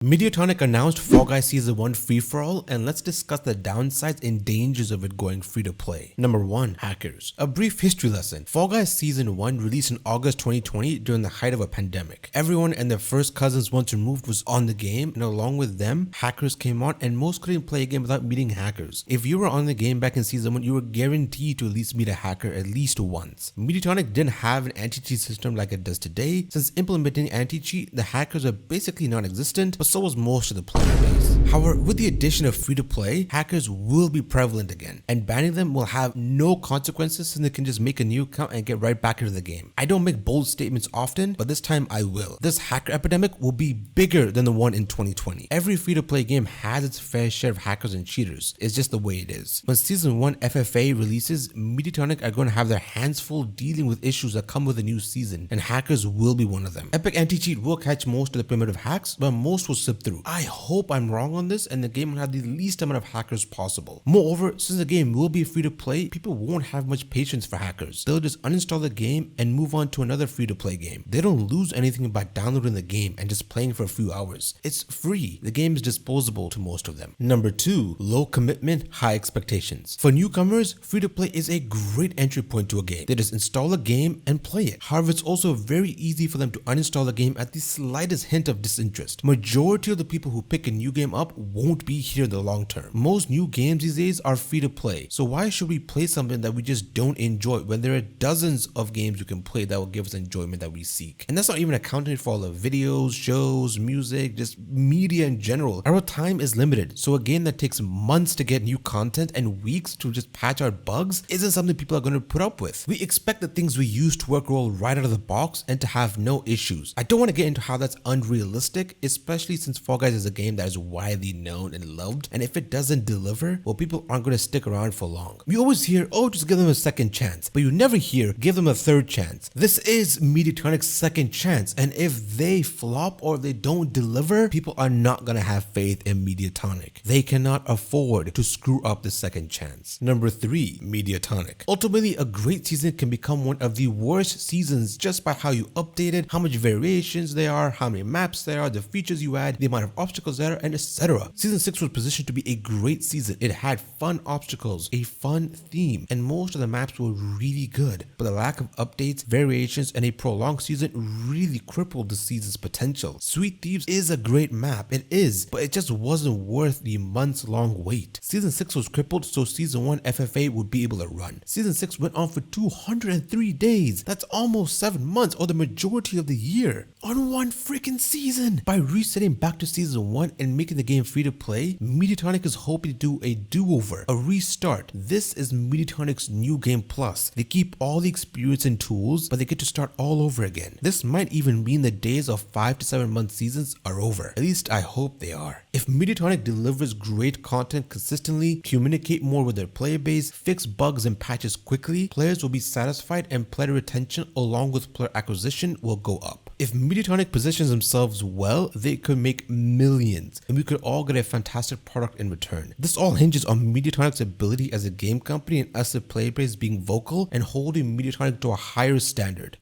MEDIATONIC announced Fall Guys Season 1 free-for-all, and let's discuss the downsides and dangers of it going free-to-play. Number 1. Hackers. A brief history lesson. Fall Guys Season 1 released in August 2020 during the height of a pandemic. Everyone and their first cousins once removed was on the game, and along with them, hackers came on and most couldn't play a game without meeting hackers. If you were on the game back in Season 1, you were guaranteed to at least meet a hacker at least once. MEDIATONIC didn't have an anti-cheat system like it does today. Since implementing anti-cheat, the hackers are basically non-existent, but so was most of the player base. However, with the addition of free-to-play, hackers will be prevalent again, and banning them will have no consequences since they can just make a new account and get right back into the game. I don't make bold statements often, but this time I will. This hacker epidemic will be bigger than the one in 2020. Every free-to-play game has its fair share of hackers and cheaters. It's just the way it is. When Season 1 FFA releases, MEDIATONIC are going to have their hands full dealing with issues that come with a new season, and hackers will be one of them. Epic Anti-Cheat will catch most of the primitive hacks, but most will slip through. I hope I'm wrong on this and the game will have the least amount of hackers possible. Moreover, since the game will be free to play, people won't have much patience for hackers. They'll just uninstall the game and move on to another free to play game. They don't lose anything by downloading the game and just playing for a few hours. It's free. The game is disposable to most of them. Number 2. Low commitment, high expectations. For newcomers, free to play is a great entry point to a game. They just install a game and play it. However, it's also very easy for them to uninstall the game at the slightest hint of disinterest. Majority of the people who pick a new game up won't be here in the long term. Most new games these days are free to play, so why should we play something that we just don't enjoy when there are dozens of games you can play that will give us enjoyment that we seek? And that's not even accounting for all the videos, shows, music, just media in general. Our time is limited, so a game that takes months to get new content and weeks to just patch out bugs isn't something people are going to put up with. We expect the things we use to work roll right out of the box and to have no issues. I don't want to get into how that's unrealistic, especially since Fall Guys is a game that is widely known and loved, and if it doesn't deliver, well, people aren't going to stick around for long. We always hear, oh, just give them a second chance, but you never hear, give them a third chance. This is MEDIATONIC's second chance, and if they flop or they don't deliver, people are not going to have faith in MEDIATONIC. They cannot afford to screw up the second chance. Number 3. MEDIATONIC. Ultimately, a great season can become one of the worst seasons just by how you update it, how much variations there are, how many maps there are, the features you add, the amount of obstacles there are, and etc. Season 6 was positioned to be a great season. It had fun obstacles, a fun theme, and most of the maps were really good. But the lack of updates, variations, and a prolonged season really crippled the season's potential. Sweet Thieves is a great map, it is, but it just wasn't worth the months-long wait. Season 6 was crippled, so Season 1 FFA would be able to run. Season 6 went on for 203 days. That's almost 7 months, or the majority of the year, on one freaking season. By resetting back to Season 1 and making the game free to play, MEDIATONIC is hoping to do a do-over, a restart. This is MEDIATONIC's New Game Plus. They keep all the experience and tools, but they get to start all over again. This might even mean the days of 5 to 7 month seasons are over. At least I hope they are. If MEDIATONIC delivers great content consistently, communicate more with their player base, fix bugs and patches quickly, players will be satisfied and player retention along with player acquisition will go up. If MEDIATONIC positions themselves well, they could make millions, and we could all get a fantastic product in return. This all hinges on MEDIATONIC's ability as a game company and us the player base being vocal and holding MEDIATONIC to a higher standard.